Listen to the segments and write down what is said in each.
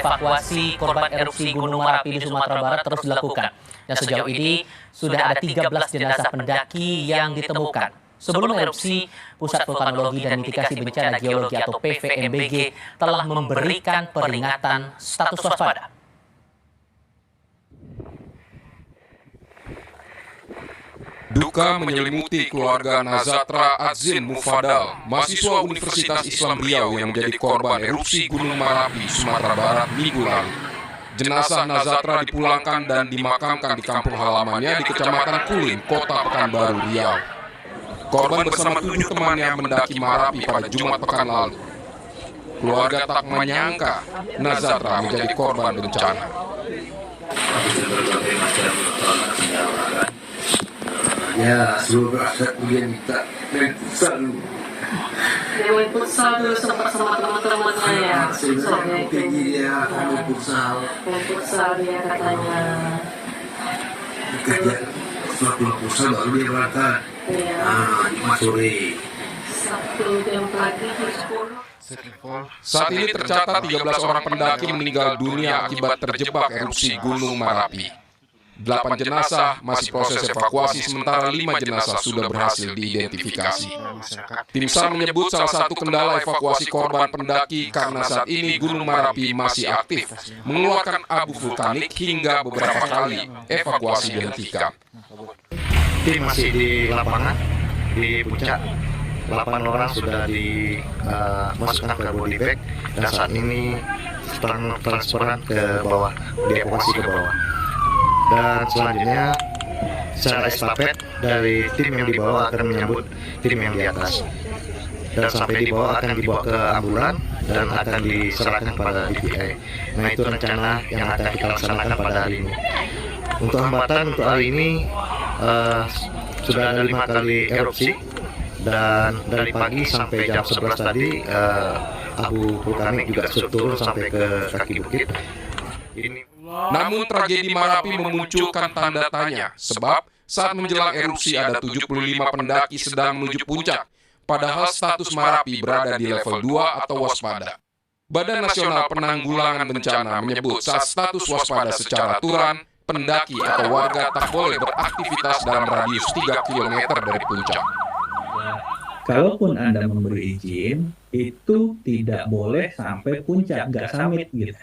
evakuasi korban erupsi Gunung Merapi di Sumatera Barat terus dilakukan. Dan sejauh ini sudah ada 13 jenazah pendaki yang ditemukan. Sebelum erupsi, Pusat Vulkanologi dan Mitigasi Bencana Geologi atau PVMBG telah memberikan peringatan status waspada. Duka menyelimuti keluarga Nazatra Adzin Mufadal, mahasiswa Universitas Islam Riau yang menjadi korban erupsi Gunung Merapi, Sumatera Barat minggu lalu. Jenazah Nazatra dipulangkan dan dimakamkan di kampung halamannya di Kecamatan Kulim, Kota Pekanbaru, Riau. Korban bersama 7 temannya mendaki Merapi pada Jumat pekan lalu. Keluarga tak menyangka Nazatra menjadi korban bencana. Ya, seluruh aset kemudian kita main futsal dulu. Ya, main futsal dulu sempat sama teman-temannya ya. Sebenarnya tinggi dia main futsal. Main futsal dia katanya. Kerja setelah futsal baru dia berangkat. Iya. Jumat sore. Sabtu jam pagi jam 10. Saat ini tercatat 13 orang pendaki meninggal dunia akibat terjebak erupsi Gunung Merapi. 8 jenazah masih proses evakuasi, sementara 5 jenazah sudah berhasil diidentifikasi. Tim SAR menyebut salah satu kendala evakuasi korban pendaki karena saat ini Gunung Merapi masih aktif, mengeluarkan abu vulkanik hingga beberapa kali evakuasi dihentikan. Tim masih di lapangan, di puncak. 8 orang sudah dimasukkan ke body bag dan saat ini transferan ke bawah, dievakuasi ke bawah. Dan selanjutnya secara estafet dari tim yang di bawah akan menyambut tim yang di atas. Dan sampai di bawah akan dibawa ke ambulan dan akan diserahkan pada DPI. Nah, itu rencana yang akan kita laksanakan pada hari ini. Untuk hambatan untuk hari ini sudah ada 5 kali erupsi dan dari pagi sampai jam 11 tadi abu vulkanik juga sudah turun sampai ke kaki bukit. Namun tragedi Merapi memunculkan tanda tanya, sebab saat menjelang erupsi ada 75 pendaki sedang menuju puncak, padahal status Merapi berada di level 2 atau waspada. Badan Nasional Penanggulangan Bencana menyebut saat status waspada secara aturan, pendaki atau warga tak boleh beraktivitas dalam radius 3 km dari puncak. Kalaupun Anda memberi izin, itu tidak boleh sampai puncak, nggak summit gitu.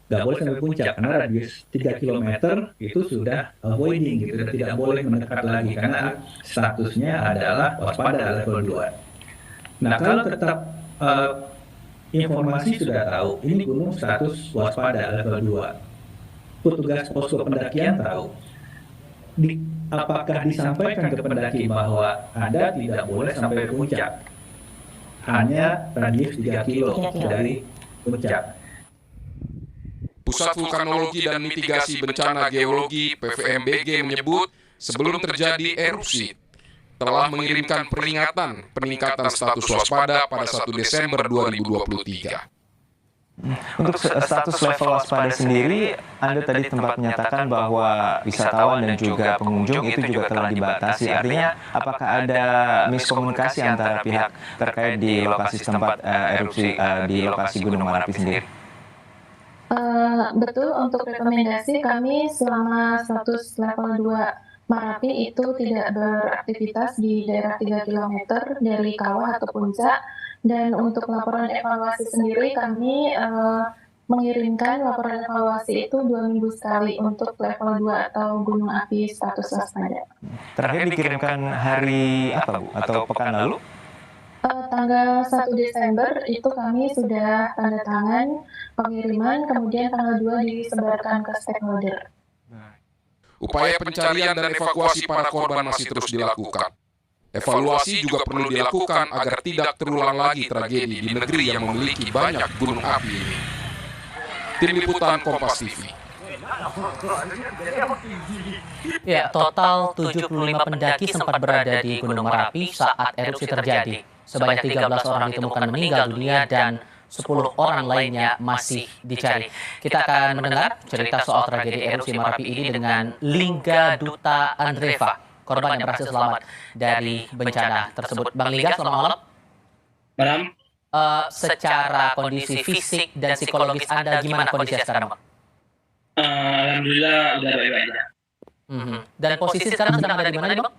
Nggak boleh sampai puncak, karena radius 3 km itu sudah avoiding gitu, dan tidak boleh mendekat lagi, karena statusnya adalah waspada level 2. Nah, kalau tetap informasi sudah tahu, ini gunung status waspada level 2. Petugas posko pendakian tahu. Apakah disampaikan ke pendaki bahwa Anda tidak boleh sampai puncak? Hanya radius 3 kilo dari puncak. Pusat Vulkanologi dan Mitigasi Bencana Geologi PVMBG menyebut sebelum terjadi erupsi telah mengirimkan peringatan peningkatan status waspada pada 1 Desember 2023. Untuk status level waspada sendiri, Anda tadi tempat menyatakan bahwa wisatawan dan juga pengunjung itu juga telah dibatasi. Artinya, apakah ada miskomunikasi antara pihak terkait di lokasi tempat erupsi di lokasi Gunung Merapi sendiri? Betul, untuk rekomendasi kami selama status level 2 Merapi itu tidak beraktivitas di daerah 3 km dari kawah atau puncak. Dan untuk laporan evaluasi sendiri kami mengirimkan laporan evaluasi itu 2 minggu sekali untuk level 2 atau gunung api status waspada. Terakhir dikirimkan hari apa, Bu? Atau pekan lalu? Tanggal 1 Desember itu kami sudah tanda tangan pengiriman, kemudian tanggal 2 disebarkan ke stakeholder. Upaya pencarian dan evakuasi para korban masih terus dilakukan. Evaluasi juga perlu dilakukan agar tidak terulang lagi tragedi di negeri yang memiliki banyak gunung api ini. Tim Liputan Kompas TV. Ya, total 75 pendaki sempat berada di Gunung Merapi saat erupsi terjadi. Sebanyak 13 orang ditemukan meninggal dunia dan 10 orang lainnya masih dicari. Kita akan mendengar cerita soal tragedi erupsi Merapi ini dengan Lingga Duta Andreva, korban yang berhasil selamat dari bencana tersebut. Bang Lingga, selamat malam. Malam. secara kondisi fisik dan psikologis Anda gimana kondisinya sekarang, Bang? Alhamdulillah udah baik-baik aja. Dan posisi sekarang sedang ada di mana nih, Bang?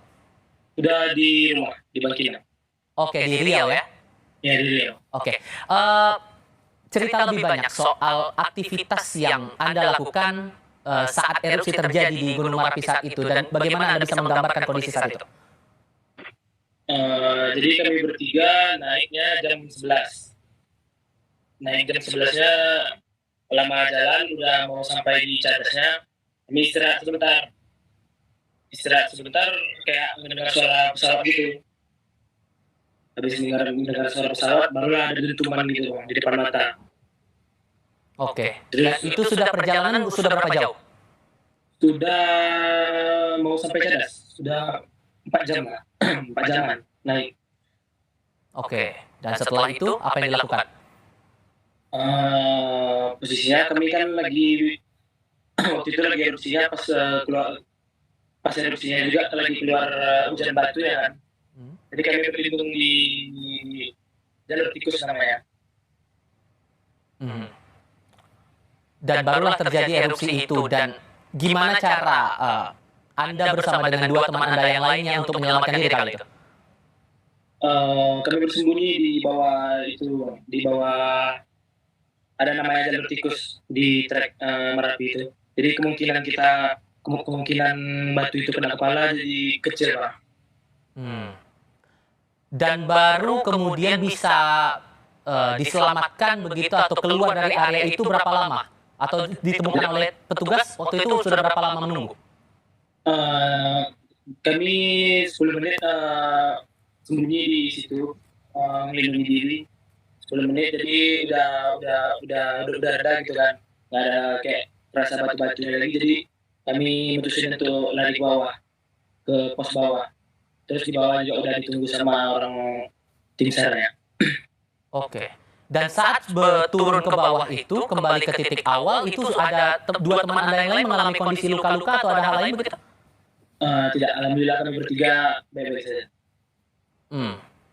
Udah di rumah, di Bangkinang. Oke, di Riau ya? Ya, di Riau. Oke. Cerita lebih banyak soal aktivitas yang Anda lakukan saat erupsi terjadi di Gunung Merapi saat itu, dan bagaimana Anda bisa menggambarkan kondisi saat itu? Jadi kami bertiga naiknya jam 11. Naik jam 11-nya, lama jalan, udah mau sampai di Cadasnya, kami istirahat sebentar, kayak mendengar suara pesawat gitu. Habis mendengar suara pesawat, barulah ada dentuman gitu Bang, di depan mata. Oke. Dan itu sudah perjalanan sudah berapa jauh? Sudah mau sampai Cadas, sudah 4 jam lah, 4 jaman naik. Oke. Dan setelah itu apa yang dilakukan? Posisinya kami kan lagi waktu itu lagi erupsinya pas erupsinya juga lagi keluar hujan batu ya kan. Jadi kami berlindung di jalur tikus namanya. Dan barulah terjadi erupsi itu, dan gimana cara Anda bersama dengan dua teman Anda yang lainnya untuk menyelamatkan diri kali itu? Kami bersembunyi di bawah ada namanya jalur tikus di trek Merapi itu. Jadi kemungkinan batu itu kena kepala jadi kecil Pak. Dan baru kemudian bisa diselamatkan begitu atau keluar dari area itu berapa lama? Atau ditemukan oleh petugas waktu itu sudah berapa lama menunggu? Kami 10 menit sembunyi di situ, melindungi diri 10 menit, jadi udah reda gitu kan, nggak ada kayak rasa batu-batunya lagi, jadi kami mutusin untuk lari ke bawah, ke pos bawah. Terus di bawah juga udah ditunggu sama orang tim SAR-nya. Oke. Dan saat turun ke bawah itu, kembali ke titik awal, itu ada dua teman Anda yang lain mengalami kondisi luka-luka atau ada hal lain begitu? Tidak, alhamdulillah kami bertiga baik-baik saja.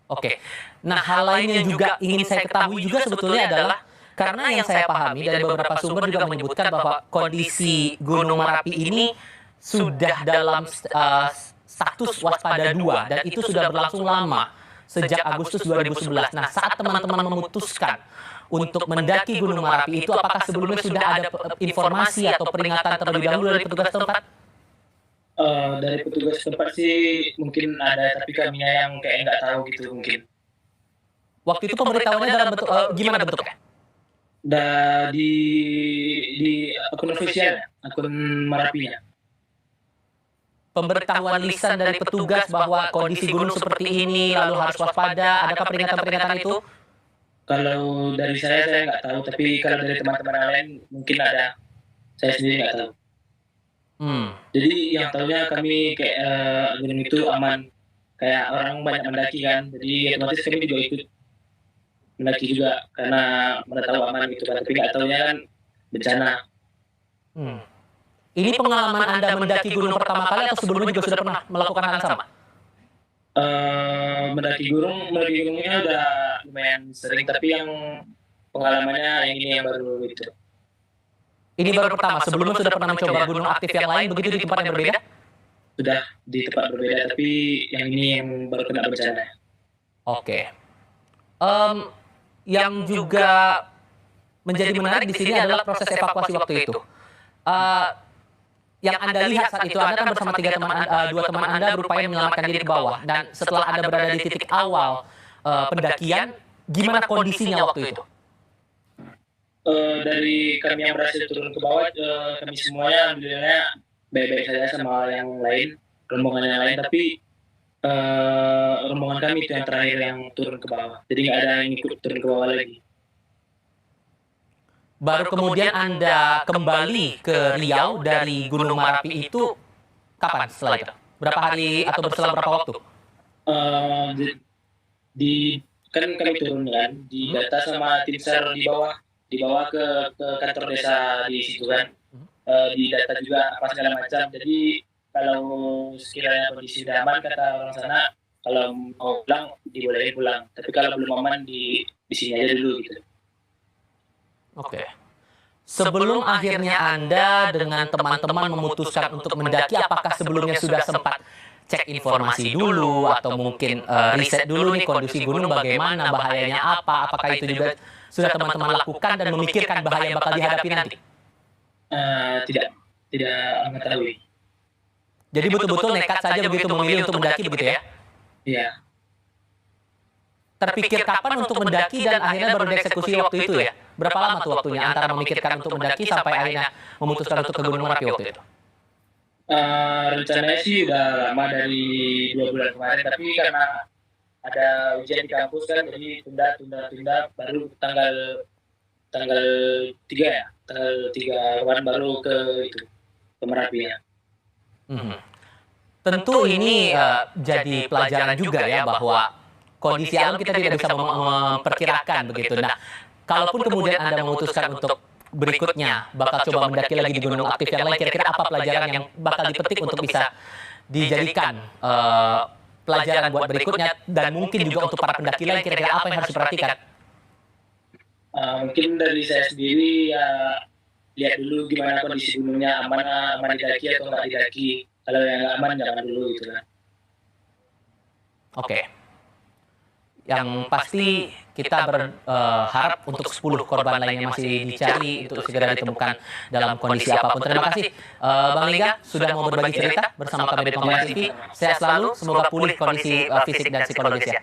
Oke. Nah, hal lain yang juga ingin saya ketahui juga sebetulnya adalah, karena yang saya pahami dari beberapa sumber juga menyebutkan bahwa kondisi Gunung Merapi ini sudah dalam status waspada 2, dan itu sudah berlangsung lama, sejak Agustus 2011. Nah, saat teman-teman memutuskan untuk mendaki Gunung Merapi itu, apakah sebelumnya sudah ada informasi atau peringatan terlebih dahulu dari petugas tempat? Dari petugas tempat sih mungkin ada, tapi kami yang kayak nggak tahu gitu mungkin. Waktu itu pemberitahuannya dalam bentuk gimana bentuknya? Di akun official, akun Merapinya. Pemberitahuan lisan dari petugas bahwa kondisi gunung seperti ini, lalu harus waspada, adakah peringatan-peringatan itu? Kalau dari saya nggak tahu, tapi kalau dari teman-teman lain mungkin ada. Saya sendiri nggak tahu. Jadi yang tahunya kami kayak gunung itu aman, kayak orang banyak mendaki kan, jadi otomatis kami juga ikut mendaki juga karena mereka tahu aman gitu kan, tapi nggak tahunya kan bencana. Ini pengalaman Anda mendaki gunung pertama kali atau sebelumnya juga sudah pernah melakukan hal yang sama? Mendaki gunungnya udah lumayan sering, tapi yang pengalamannya yang ini yang baru gitu. Ini baru pertama, sebelumnya sudah pernah mencoba gunung aktif yang lain begitu di tempat yang berbeda? Sudah di tempat berbeda, tapi yang ini yang baru kena bencana. Oke. Yang juga menjadi menarik di sini adalah proses evakuasi waktu itu. Yang Anda lihat saat itu, Anda kan bersama dua teman Anda berupaya menyelamatkan diri ke bawah. Dan setelah Anda berada di titik awal pendakian, gimana kondisinya waktu itu? Dari kami yang berhasil turun ke bawah, kami semuanya alhamdulillah baik-baik saja sama yang lain, rombongan yang lain, tapi rombongan kami itu yang terakhir yang turun ke bawah, jadi nggak ada yang ikut turun ke bawah lagi. Baru kemudian Anda kembali ke Riau dari Gunung Merapi itu kapan setelah itu? Berapa hari atau berselang berapa waktu? Kan kami turun kan, di data sama tim SAR dibawa ke kantor desa di situ kan, di data juga apa segala macam. Jadi kalau sekiranya kondisi sudah aman, kata orang sana, kalau mau pulang dibolehin pulang, tapi kalau belum aman di sini aja dulu gitu. Oke. Sebelum akhirnya Anda dengan teman-teman memutuskan untuk mendaki, apakah sebelumnya sudah sempat cek informasi dulu atau mungkin riset dulu nih kondisi gunung bagaimana, bahayanya apa? Apakah itu juga sudah teman-teman lakukan dan memikirkan bahaya yang bakal dihadapi nanti? Tidak mengetahui. Jadi betul-betul nekat saja begitu memilih untuk mendaki begitu ya? Iya. Terpikir kapan untuk mendaki dan akhirnya baru dieksekusi waktu itu ya? Berapa lama tuh waktunya antara memikirkan untuk mendaki sampai akhirnya memutuskan untuk ke Gunung Merapi waktu itu? Rencananya sih udah lama dari 2 bulan kemarin, tapi karena ada ujian di kampus kan, jadi tunda baru tanggal 3 ya, tanggal 3 kemarin baru ke Merapi ya. Tentu ini jadi pelajaran juga ya bahwa kondisi alam kita tidak bisa memperkirakan begitu. Nah, kalaupun kemudian Anda memutuskan untuk berikutnya bakal coba mendaki lagi di gunung aktif yang lain, kira-kira apa pelajaran yang bakal dipetik untuk bisa dijadikan pelajaran buat berikutnya dan mungkin juga untuk para pendaki lain, kira-kira apa yang harus diperhatikan? Mungkin dari saya sendiri ya lihat dulu gimana kondisi gunungnya, aman didaki atau nggak didaki. Kalau yang nggak aman jangan dulu gitu kan. Oke. Yang pasti kita berharap untuk 10 korban lainnya masih dicari untuk segera ditemukan dalam kondisi apapun. Terima kasih Bang Lingga sudah mau berbagi cerita bersama kami di Kompas TV. Sehat selalu, semoga pulih kondisi fisik dan psikologisnya.